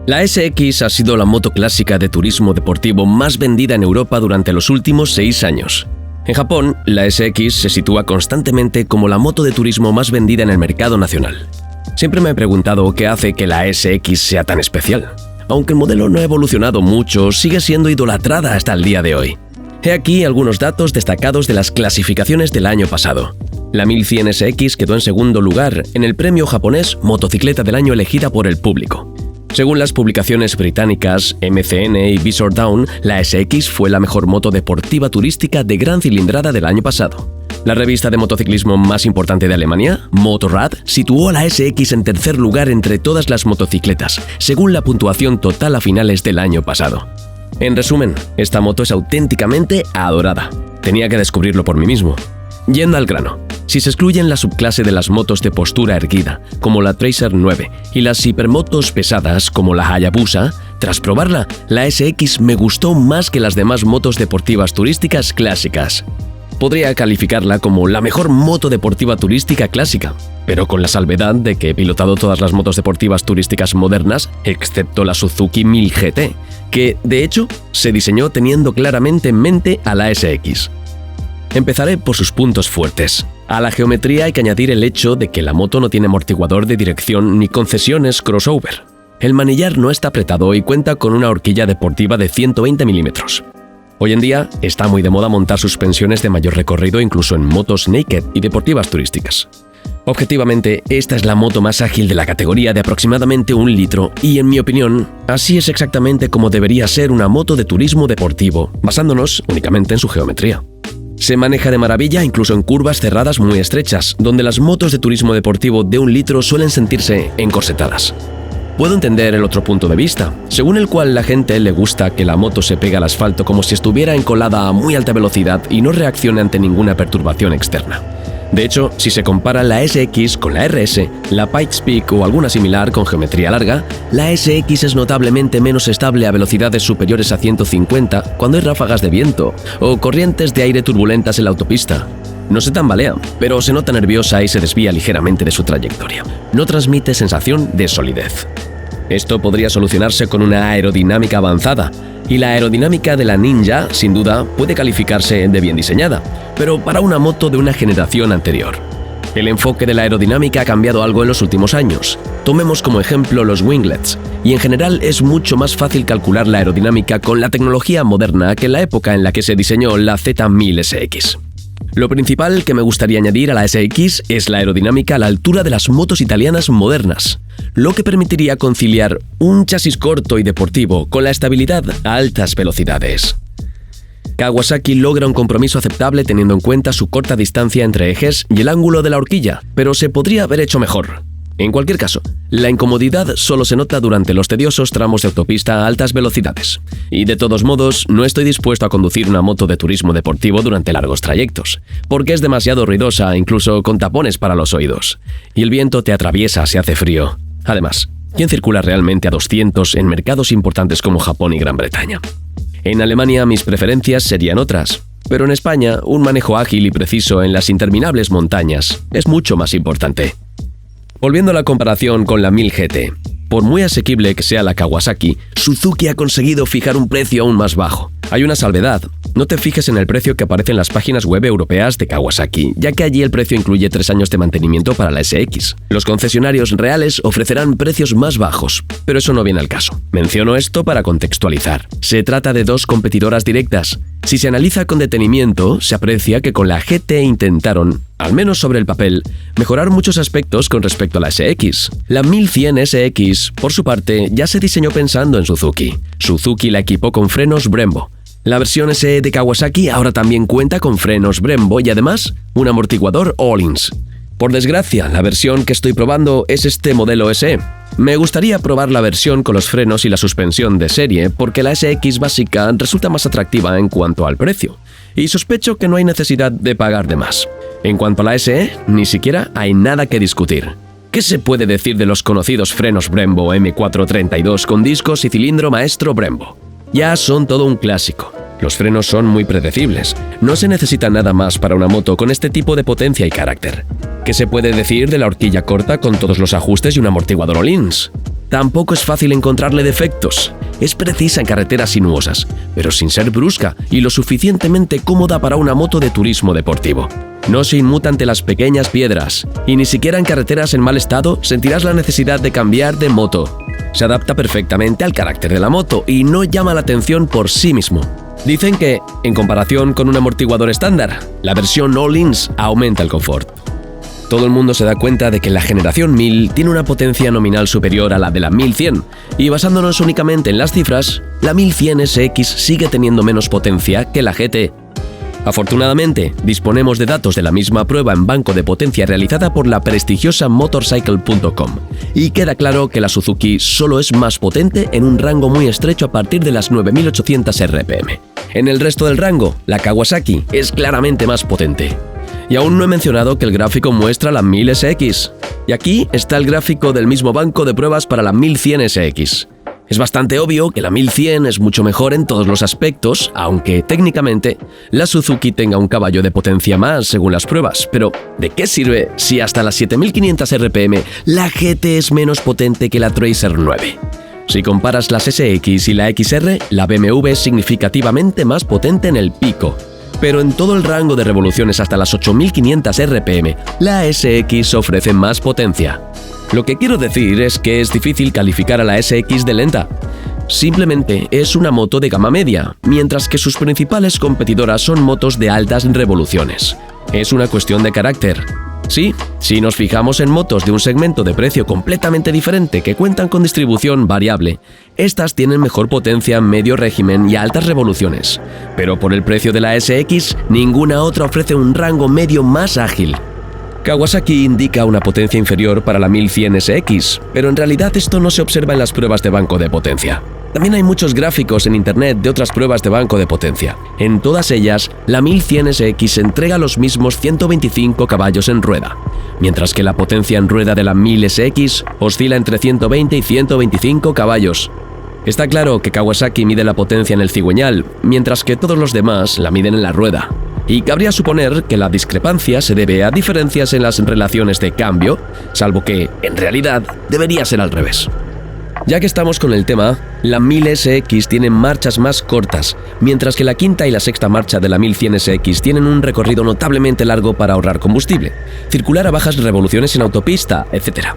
La SX ha sido la moto clásica de turismo deportivo más vendida en Europa durante los últimos 6 años. En Japón, la SX se sitúa constantemente como la moto de turismo más vendida en el mercado nacional. Siempre me he preguntado qué hace que la SX sea tan especial. Aunque el modelo no ha evolucionado mucho, sigue siendo idolatrada hasta el día de hoy. He aquí algunos datos destacados de las clasificaciones del año pasado. La 1100 SX quedó en segundo lugar en el premio japonés Motocicleta del Año elegida por el público. Según las publicaciones británicas MCN y Visor Down, la SX fue la mejor moto deportiva turística de gran cilindrada del año pasado. La revista de motociclismo más importante de Alemania, Motorrad, situó a la SX en tercer lugar entre todas las motocicletas, según la puntuación total a finales del año pasado. En resumen, esta moto es auténticamente adorada. Tenía que descubrirlo por mí mismo. Yendo al grano, si se excluyen la subclase de las motos de postura erguida, como la Tracer 9, y las hipermotos pesadas, como la Hayabusa, tras probarla, la SX me gustó más que las demás motos deportivas turísticas clásicas. Podría calificarla como la mejor moto deportiva turística clásica, pero con la salvedad de que he pilotado todas las motos deportivas turísticas modernas, excepto la Suzuki 1000 GT, que, de hecho, se diseñó teniendo claramente en mente a la SX. Empezaré por sus puntos fuertes. A la geometría hay que añadir el hecho de que la moto no tiene amortiguador de dirección ni concesiones crossover. El manillar no está apretado y cuenta con una horquilla deportiva de 120 milímetros. Hoy en día está muy de moda montar suspensiones de mayor recorrido incluso en motos naked y deportivas turísticas. Objetivamente, esta es la moto más ágil de la categoría de aproximadamente 1 litro y, en mi opinión, así es exactamente como debería ser una moto de turismo deportivo, basándonos únicamente en su geometría. Se maneja de maravilla incluso en curvas cerradas muy estrechas, donde las motos de turismo deportivo de 1 litro suelen sentirse encorsetadas. Puedo entender el otro punto de vista, según el cual la gente le gusta que la moto se pegue al asfalto como si estuviera encolada a muy alta velocidad y no reaccione ante ninguna perturbación externa. De hecho, si se compara la SX con la RS, la Pikes Peak o alguna similar con geometría larga, la SX es notablemente menos estable a velocidades superiores a 150 cuando hay ráfagas de viento o corrientes de aire turbulentas en la autopista. No se tambalea, pero se nota nerviosa y se desvía ligeramente de su trayectoria. No transmite sensación de solidez. Esto podría solucionarse con una aerodinámica avanzada, y la aerodinámica de la Ninja, sin duda, puede calificarse de bien diseñada, pero para una moto de una generación anterior. El enfoque de la aerodinámica ha cambiado algo en los últimos años. Tomemos como ejemplo los winglets, y en general es mucho más fácil calcular la aerodinámica con la tecnología moderna que en la época en la que se diseñó la Z1000 SX. Lo principal que me gustaría añadir a la SX es la aerodinámica a la altura de las motos italianas modernas, lo que permitiría conciliar un chasis corto y deportivo con la estabilidad a altas velocidades. Kawasaki logra un compromiso aceptable teniendo en cuenta su corta distancia entre ejes y el ángulo de la horquilla, pero se podría haber hecho mejor. En cualquier caso, la incomodidad solo se nota durante los tediosos tramos de autopista a altas velocidades. Y de todos modos, no estoy dispuesto a conducir una moto de turismo deportivo durante largos trayectos, porque es demasiado ruidosa, incluso con tapones para los oídos. Y el viento te atraviesa si hace frío. Además, ¿quién circula realmente a 200 en mercados importantes como Japón y Gran Bretaña? En Alemania mis preferencias serían otras, pero en España un manejo ágil y preciso en las interminables montañas es mucho más importante. Volviendo a la comparación con la 1000 GT, por muy asequible que sea la Kawasaki, Suzuki ha conseguido fijar un precio aún más bajo. Hay una salvedad, no te fijes en el precio que aparece en las páginas web europeas de Kawasaki, ya que allí el precio incluye 3 años de mantenimiento para la SX. Los concesionarios reales ofrecerán precios más bajos, pero eso no viene al caso. Menciono esto para contextualizar. Se trata de 2 competidoras directas. Si se analiza con detenimiento, se aprecia que con la GT intentaron, al menos sobre el papel, mejorar muchos aspectos con respecto a la SX. La 1100 SX, por su parte, ya se diseñó pensando en Suzuki. Suzuki la equipó con frenos Brembo. La versión SE de Kawasaki ahora también cuenta con frenos Brembo y además un amortiguador Öhlins. Por desgracia, la versión que estoy probando es este modelo SE. Me gustaría probar la versión con los frenos y la suspensión de serie porque la SX básica resulta más atractiva en cuanto al precio, y sospecho que no hay necesidad de pagar de más. En cuanto a la SE, ni siquiera hay nada que discutir. ¿Qué se puede decir de los conocidos frenos Brembo M432 con discos y cilindro maestro Brembo? Ya son todo un clásico. Los frenos son muy predecibles. No se necesita nada más para una moto con este tipo de potencia y carácter. ¿Qué se puede decir de la horquilla corta con todos los ajustes y un amortiguador Öhlins? Tampoco es fácil encontrarle defectos. Es precisa en carreteras sinuosas, pero sin ser brusca y lo suficientemente cómoda para una moto de turismo deportivo. No se inmuta ante las pequeñas piedras, y ni siquiera en carreteras en mal estado sentirás la necesidad de cambiar de moto. Se adapta perfectamente al carácter de la moto y no llama la atención por sí mismo. Dicen que, en comparación con un amortiguador estándar, la versión All-Ins aumenta el confort. Todo el mundo se da cuenta de que la generación 1000 tiene una potencia nominal superior a la de la 1100, y basándonos únicamente en las cifras, la 1100 SX sigue teniendo menos potencia que la GT. Afortunadamente, disponemos de datos de la misma prueba en banco de potencia realizada por la prestigiosa Motorcycle.com, y queda claro que la Suzuki solo es más potente en un rango muy estrecho a partir de las 9800 RPM. En el resto del rango, la Kawasaki es claramente más potente. Y aún no he mencionado que el gráfico muestra la 1000 SX. Y aquí está el gráfico del mismo banco de pruebas para la 1100 SX. Es bastante obvio que la 1100 es mucho mejor en todos los aspectos, aunque técnicamente la Suzuki tenga un caballo de potencia más según las pruebas. Pero, ¿de qué sirve si hasta las 7500 RPM la GT es menos potente que la Tracer 9? Si comparas las SX y la XR, la BMW es significativamente más potente en el pico. Pero en todo el rango de revoluciones hasta las 8500 RPM, la SX ofrece más potencia. Lo que quiero decir es que es difícil calificar a la SX de lenta. Simplemente es una moto de gama media, mientras que sus principales competidoras son motos de altas revoluciones. Es una cuestión de carácter. Sí, si nos fijamos en motos de un segmento de precio completamente diferente que cuentan con distribución variable, estas tienen mejor potencia en medio régimen y altas revoluciones. Pero por el precio de la SX, ninguna otra ofrece un rango medio más ágil. Kawasaki indica una potencia inferior para la 1100 SX, pero en realidad esto no se observa en las pruebas de banco de potencia. También hay muchos gráficos en internet de otras pruebas de banco de potencia. En todas ellas, la 1100 SX entrega los mismos 125 caballos en rueda, mientras que la potencia en rueda de la 1000 SX oscila entre 120 y 125 caballos. Está claro que Kawasaki mide la potencia en el cigüeñal, mientras que todos los demás la miden en la rueda. Y cabría suponer que la discrepancia se debe a diferencias en las relaciones de cambio, salvo que, en realidad, debería ser al revés. Ya que estamos con el tema, la 1000 SX tiene marchas más cortas, mientras que la quinta y la sexta marcha de la 1100 SX tienen un recorrido notablemente largo para ahorrar combustible, circular a bajas revoluciones en autopista, etc.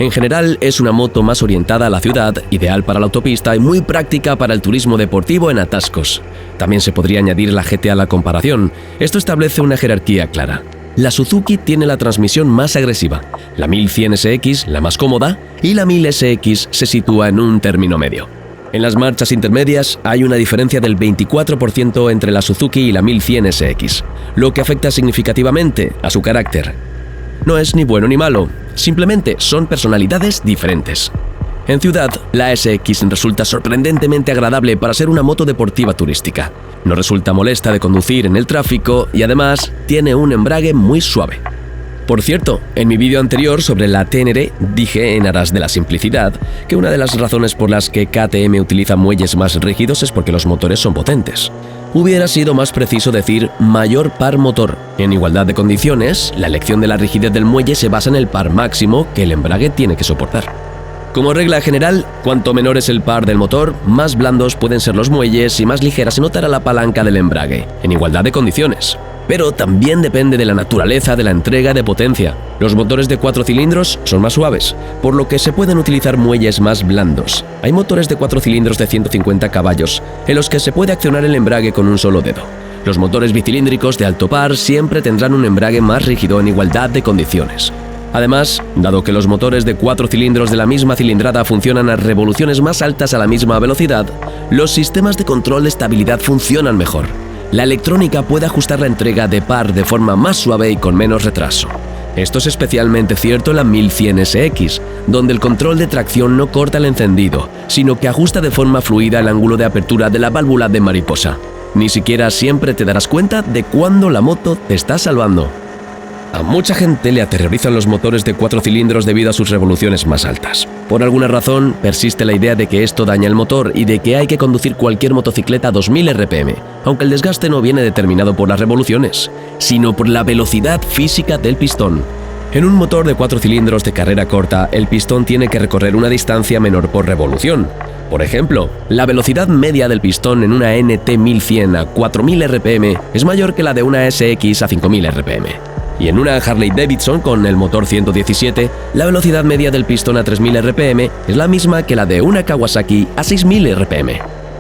En general, es una moto más orientada a la ciudad, ideal para la autopista y muy práctica para el turismo deportivo en atascos. También se podría añadir la GT a la comparación. Esto establece una jerarquía clara. La Suzuki tiene la transmisión más agresiva, la 1100 SX la más cómoda y la 1000 SX se sitúa en un término medio. En las marchas intermedias hay una diferencia del 24% entre la Suzuki y la 1100 SX, lo que afecta significativamente a su carácter. No es ni bueno ni malo, simplemente son personalidades diferentes. En ciudad, la SX resulta sorprendentemente agradable para ser una moto deportiva turística. No resulta molesta de conducir en el tráfico y además tiene un embrague muy suave. Por cierto, en mi vídeo anterior sobre la Ténere dije, en aras de la simplicidad, que una de las razones por las que KTM utiliza muelles más rígidos es porque los motores son potentes. Hubiera sido más preciso decir mayor par motor. En igualdad de condiciones, la elección de la rigidez del muelle se basa en el par máximo que el embrague tiene que soportar. Como regla general, cuanto menor es el par del motor, más blandos pueden ser los muelles y más ligera se notará la palanca del embrague, en igualdad de condiciones. Pero también depende de la naturaleza de la entrega de potencia. Los motores de 4 cilindros son más suaves, por lo que se pueden utilizar muelles más blandos. Hay motores de 4 cilindros de 150 caballos, en los que se puede accionar el embrague con un solo dedo. Los motores bicilíndricos de alto par siempre tendrán un embrague más rígido en igualdad de condiciones. Además, dado que los motores de 4 cilindros de la misma cilindrada funcionan a revoluciones más altas a la misma velocidad, los sistemas de control de estabilidad funcionan mejor. La electrónica puede ajustar la entrega de par de forma más suave y con menos retraso. Esto es especialmente cierto en la 1100 SX, donde el control de tracción no corta el encendido, sino que ajusta de forma fluida el ángulo de apertura de la válvula de mariposa. Ni siquiera siempre te darás cuenta de cuándo la moto te está salvando. A mucha gente le aterrorizan los motores de 4 cilindros debido a sus revoluciones más altas. Por alguna razón, persiste la idea de que esto daña el motor y de que hay que conducir cualquier motocicleta a 2000 RPM, aunque el desgaste no viene determinado por las revoluciones, sino por la velocidad física del pistón. En un motor de 4 cilindros de carrera corta, el pistón tiene que recorrer una distancia menor por revolución. Por ejemplo, la velocidad media del pistón en una NT 1100 a 4000 RPM es mayor que la de una SX a 5000 RPM. Y en una Harley Davidson con el motor 117, la velocidad media del pistón a 3000 RPM es la misma que la de una Kawasaki a 6000 RPM.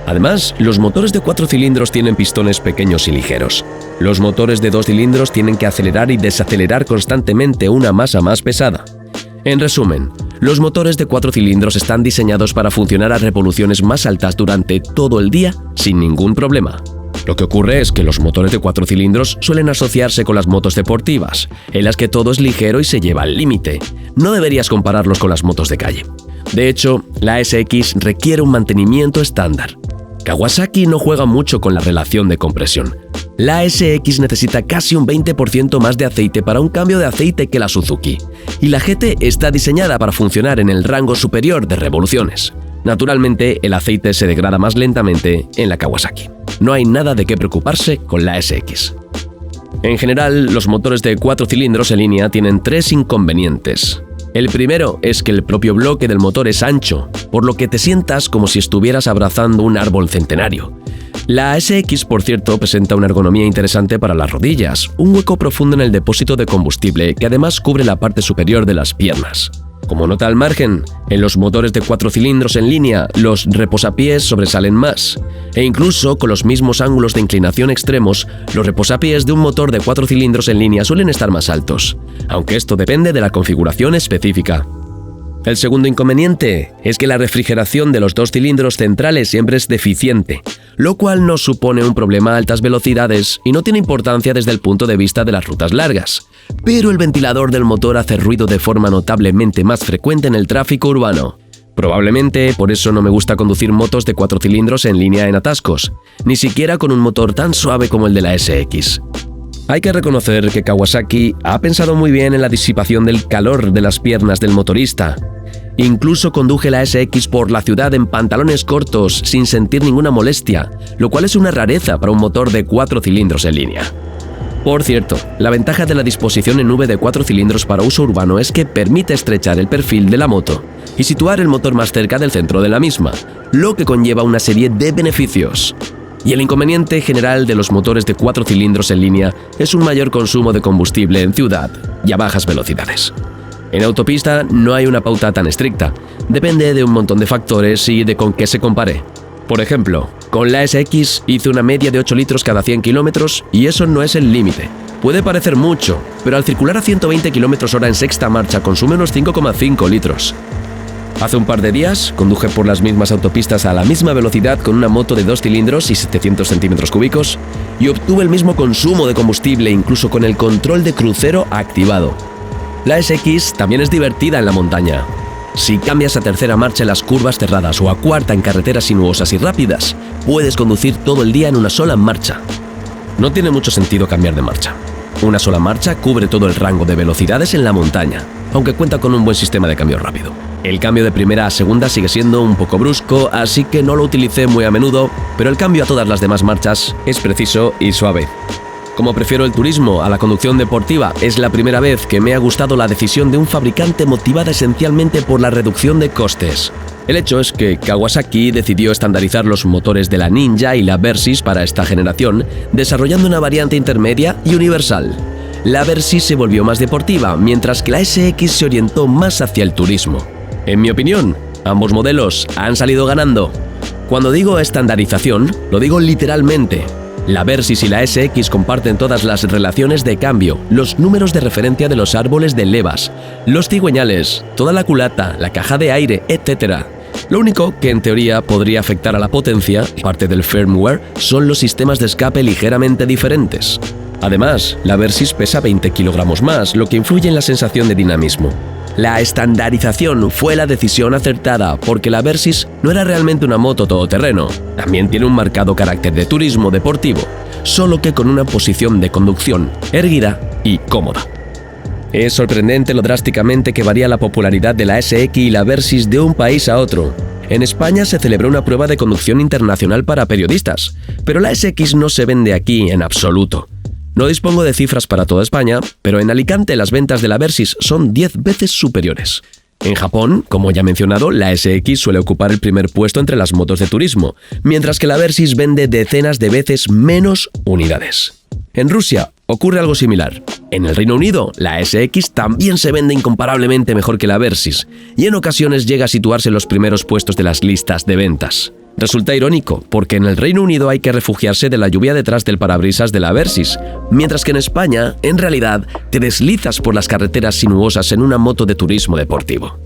Además, los motores de 4 cilindros tienen pistones pequeños y ligeros. Los motores de 2 cilindros tienen que acelerar y desacelerar constantemente una masa más pesada. En resumen, los motores de 4 cilindros están diseñados para funcionar a revoluciones más altas durante todo el día sin ningún problema. Lo que ocurre es que los motores de 4 cilindros suelen asociarse con las motos deportivas, en las que todo es ligero y se lleva al límite. No deberías compararlos con las motos de calle. De hecho, la SX requiere un mantenimiento estándar. Kawasaki no juega mucho con la relación de compresión. La SX necesita casi un 20% más de aceite para un cambio de aceite que la Suzuki, y la GT está diseñada para funcionar en el rango superior de revoluciones. Naturalmente, el aceite se degrada más lentamente en la Kawasaki. No hay nada de qué preocuparse con la SX. En general, los motores de 4 cilindros en línea tienen 3 inconvenientes. El primero es que el propio bloque del motor es ancho, por lo que te sientas como si estuvieras abrazando un árbol centenario. La SX, por cierto, presenta una ergonomía interesante para las rodillas, un hueco profundo en el depósito de combustible que además cubre la parte superior de las piernas. Como nota al margen, en los motores de 4 cilindros en línea, los reposapiés sobresalen más, e incluso con los mismos ángulos de inclinación extremos, los reposapiés de un motor de 4 cilindros en línea suelen estar más altos, aunque esto depende de la configuración específica. El segundo inconveniente es que la refrigeración de los 2 cilindros centrales siempre es deficiente, lo cual no supone un problema a altas velocidades y no tiene importancia desde el punto de vista de las rutas largas. Pero el ventilador del motor hace ruido de forma notablemente más frecuente en el tráfico urbano. Probablemente por eso no me gusta conducir motos de 4 cilindros en línea en atascos, ni siquiera con un motor tan suave como el de la SX. Hay que reconocer que Kawasaki ha pensado muy bien en la disipación del calor de las piernas del motorista. Incluso conduje la SX por la ciudad en pantalones cortos sin sentir ninguna molestia, lo cual es una rareza para un motor de 4 cilindros en línea. Por cierto, la ventaja de la disposición en V de 4 cilindros para uso urbano es que permite estrechar el perfil de la moto y situar el motor más cerca del centro de la misma, lo que conlleva una serie de beneficios. Y el inconveniente general de los motores de 4 cilindros en línea es un mayor consumo de combustible en ciudad y a bajas velocidades. En autopista no hay una pauta tan estricta, depende de un montón de factores y de con qué se compare. Por ejemplo, con la SX hice una media de 8 litros cada 100 kilómetros y eso no es el límite. Puede parecer mucho, pero al circular a 120 km/h en sexta marcha consume unos 5,5 litros. Hace un par de días conduje por las mismas autopistas a la misma velocidad con una moto de 2 cilindros y 700 centímetros cúbicos y obtuve el mismo consumo de combustible incluso con el control de crucero activado. La SX también es divertida en la montaña. Si cambias a tercera marcha en las curvas cerradas o a cuarta en carreteras sinuosas y rápidas, puedes conducir todo el día en una sola marcha. No tiene mucho sentido cambiar de marcha. Una sola marcha cubre todo el rango de velocidades en la montaña, aunque cuenta con un buen sistema de cambio rápido. El cambio de primera a segunda sigue siendo un poco brusco, así que no lo utilicé muy a menudo, pero el cambio a todas las demás marchas es preciso y suave. Como prefiero el turismo a la conducción deportiva, es la primera vez que me ha gustado la decisión de un fabricante motivada esencialmente por la reducción de costes. El hecho es que Kawasaki decidió estandarizar los motores de la Ninja y la Versys para esta generación, desarrollando una variante intermedia y universal. La Versys se volvió más deportiva, mientras que la SX se orientó más hacia el turismo. En mi opinión, ambos modelos han salido ganando. Cuando digo estandarización, lo digo literalmente. La Versys y la SX comparten todas las relaciones de cambio, los números de referencia de los árboles de levas, los cigüeñales, toda la culata, la caja de aire, etc. Lo único que en teoría podría afectar a la potencia, parte del firmware, son los sistemas de escape ligeramente diferentes. Además, la Versys pesa 20 kilogramos más, lo que influye en la sensación de dinamismo. La estandarización fue la decisión acertada porque la Versys no era realmente una moto todoterreno. También tiene un marcado carácter de turismo deportivo, solo que con una posición de conducción erguida y cómoda. Es sorprendente lo drásticamente que varía la popularidad de la SX y la Versys de un país a otro. En España se celebró una prueba de conducción internacional para periodistas, pero la SX no se vende aquí en absoluto. No dispongo de cifras para toda España, pero en Alicante las ventas de la Versys son 10 veces superiores. En Japón, como ya he mencionado, la SX suele ocupar el primer puesto entre las motos de turismo, mientras que la Versys vende decenas de veces menos unidades. En Rusia ocurre algo similar. En el Reino Unido, la SX también se vende incomparablemente mejor que la Versys, y en ocasiones llega a situarse en los primeros puestos de las listas de ventas. Resulta irónico, porque en el Reino Unido hay que refugiarse de la lluvia detrás del parabrisas de la Versys, mientras que en España, en realidad, te deslizas por las carreteras sinuosas en una moto de turismo deportivo.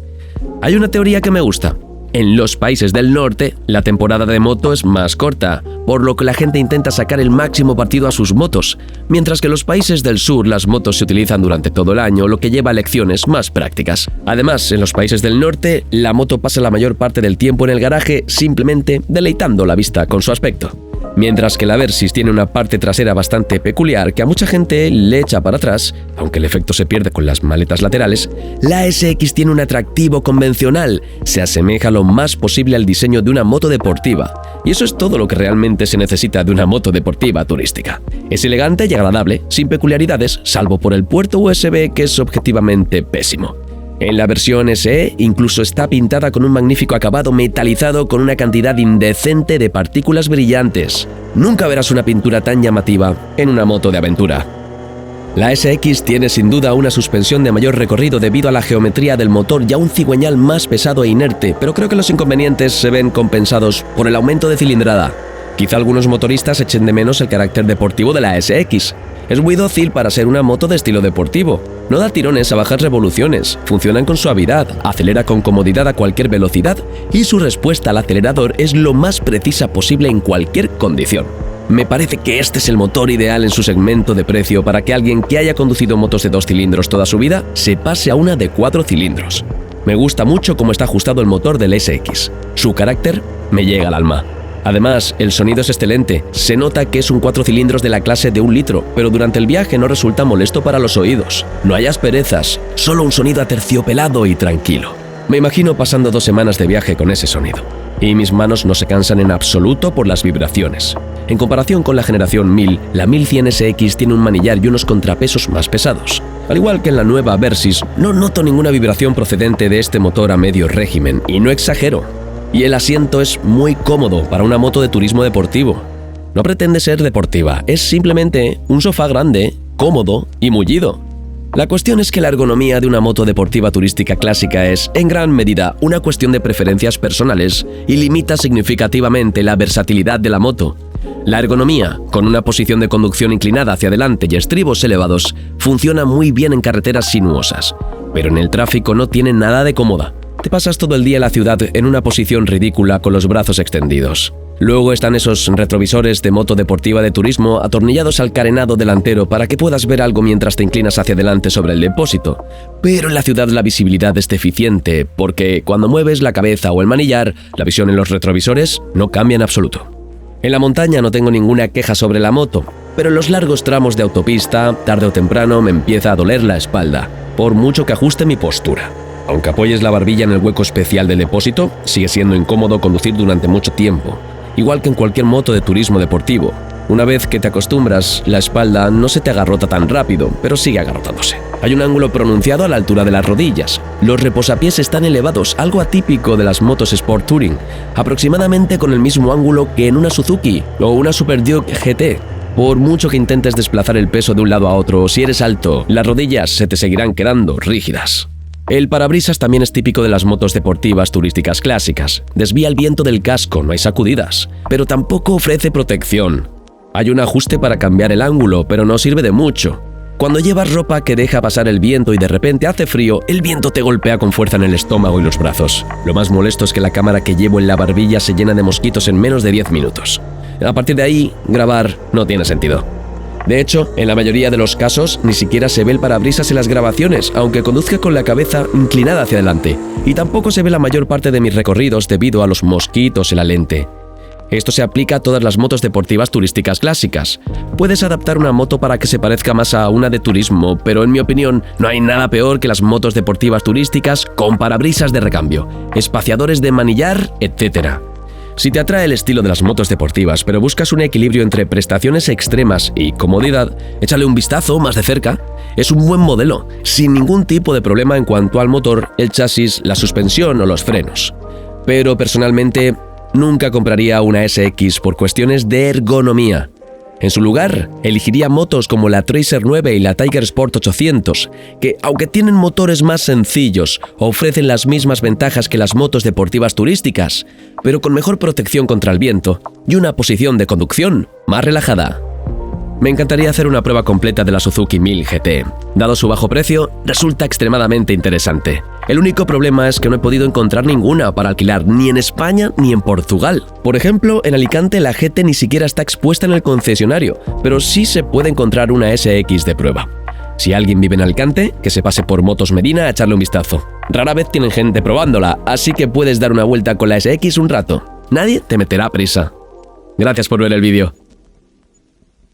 Hay una teoría que me gusta. En los países del norte, la temporada de moto es más corta, por lo que la gente intenta sacar el máximo partido a sus motos, mientras que en los países del sur las motos se utilizan durante todo el año, lo que lleva a lecciones más prácticas. Además, en los países del norte, la moto pasa la mayor parte del tiempo en el garaje simplemente deleitando la vista con su aspecto. Mientras que la Versys tiene una parte trasera bastante peculiar que a mucha gente le echa para atrás, aunque el efecto se pierde con las maletas laterales, la SX tiene un atractivo convencional, se asemeja lo más posible al diseño de una moto deportiva, y eso es todo lo que realmente se necesita de una moto deportiva turística. Es elegante y agradable, sin peculiaridades, salvo por el puerto USB que es objetivamente pésimo. En la versión SE incluso está pintada con un magnífico acabado metalizado con una cantidad indecente de partículas brillantes. Nunca verás una pintura tan llamativa en una moto de aventura. La SX tiene sin duda una suspensión de mayor recorrido debido a la geometría del motor y a un cigüeñal más pesado e inerte, pero creo que los inconvenientes se ven compensados por el aumento de cilindrada. Quizá algunos motoristas echen de menos el carácter deportivo de la SX. Es muy dócil para ser una moto de estilo deportivo. No da tirones a bajas revoluciones, funcionan con suavidad, acelera con comodidad a cualquier velocidad y su respuesta al acelerador es lo más precisa posible en cualquier condición. Me parece que este es el motor ideal en su segmento de precio para que alguien que haya conducido motos de 2 cilindros toda su vida se pase a una de 4 cilindros. Me gusta mucho cómo está ajustado el motor del SX. Su carácter me llega al alma. Además, el sonido es excelente. Se nota que es un 4 cilindros de la clase de 1 litro, pero durante el viaje no resulta molesto para los oídos. No hay asperezas, solo un sonido aterciopelado y tranquilo. Me imagino pasando 2 semanas de viaje con ese sonido. Y mis manos no se cansan en absoluto por las vibraciones. En comparación con la generación 1000, la 1100 SX tiene un manillar y unos contrapesos más pesados. Al igual que en la nueva Versys, no noto ninguna vibración procedente de este motor a medio régimen, y no exagero. Y el asiento es muy cómodo para una moto de turismo deportivo. No pretende ser deportiva, es simplemente un sofá grande, cómodo y mullido. La cuestión es que la ergonomía de una moto deportiva turística clásica es, en gran medida, una cuestión de preferencias personales y limita significativamente la versatilidad de la moto. La ergonomía, con una posición de conducción inclinada hacia adelante y estribos elevados, funciona muy bien en carreteras sinuosas, pero en el tráfico no tiene nada de cómoda. Te pasas todo el día en la ciudad en una posición ridícula con los brazos extendidos. Luego están esos retrovisores de moto deportiva de turismo atornillados al carenado delantero para que puedas ver algo mientras te inclinas hacia adelante sobre el depósito. Pero en la ciudad la visibilidad es deficiente porque cuando mueves la cabeza o el manillar, la visión en los retrovisores no cambia en absoluto. En la montaña no tengo ninguna queja sobre la moto, pero en los largos tramos de autopista, tarde o temprano me empieza a doler la espalda, por mucho que ajuste mi postura. Aunque apoyes la barbilla en el hueco especial del depósito, sigue siendo incómodo conducir durante mucho tiempo, igual que en cualquier moto de turismo deportivo. Una vez que te acostumbras, la espalda no se te agarrota tan rápido, pero sigue agarrotándose. Hay un ángulo pronunciado a la altura de las rodillas. Los reposapiés están elevados, algo atípico de las motos Sport Touring, aproximadamente con el mismo ángulo que en una Suzuki o una Super Duke GT. Por mucho que intentes desplazar el peso de un lado a otro, si eres alto, las rodillas se te seguirán quedando rígidas. El parabrisas también es típico de las motos deportivas turísticas clásicas. Desvía el viento del casco, no hay sacudidas, pero tampoco ofrece protección. Hay un ajuste para cambiar el ángulo, pero no sirve de mucho. Cuando llevas ropa que deja pasar el viento y de repente hace frío, el viento te golpea con fuerza en el estómago y los brazos. Lo más molesto es que la cámara que llevo en la barbilla se llena de mosquitos en menos de 10 minutos. A partir de ahí, grabar no tiene sentido. De hecho, en la mayoría de los casos, ni siquiera se ve el parabrisas en las grabaciones, aunque conduzca con la cabeza inclinada hacia adelante, y tampoco se ve la mayor parte de mis recorridos debido a los mosquitos en la lente. Esto se aplica a todas las motos deportivas turísticas clásicas. Puedes adaptar una moto para que se parezca más a una de turismo, pero en mi opinión, no hay nada peor que las motos deportivas turísticas con parabrisas de recambio, espaciadores de manillar, etc. Si te atrae el estilo de las motos deportivas, pero buscas un equilibrio entre prestaciones extremas y comodidad, échale un vistazo más de cerca. Es un buen modelo, sin ningún tipo de problema en cuanto al motor, el chasis, la suspensión o los frenos. Pero personalmente, nunca compraría una SX por cuestiones de ergonomía. En su lugar, elegiría motos como la Tracer 9 y la Tiger Sport 800, que, aunque tienen motores más sencillos, ofrecen las mismas ventajas que las motos deportivas turísticas, pero con mejor protección contra el viento y una posición de conducción más relajada. Me encantaría hacer una prueba completa de la Suzuki 1000 GT. Dado su bajo precio, resulta extremadamente interesante. El único problema es que no he podido encontrar ninguna para alquilar ni en España ni en Portugal. Por ejemplo, en Alicante la GT ni siquiera está expuesta en el concesionario, pero sí se puede encontrar una SX de prueba. Si alguien vive en Alicante, que se pase por Motos Medina a echarle un vistazo. Rara vez tienen gente probándola, así que puedes dar una vuelta con la SX un rato. Nadie te meterá prisa. Gracias por ver el vídeo.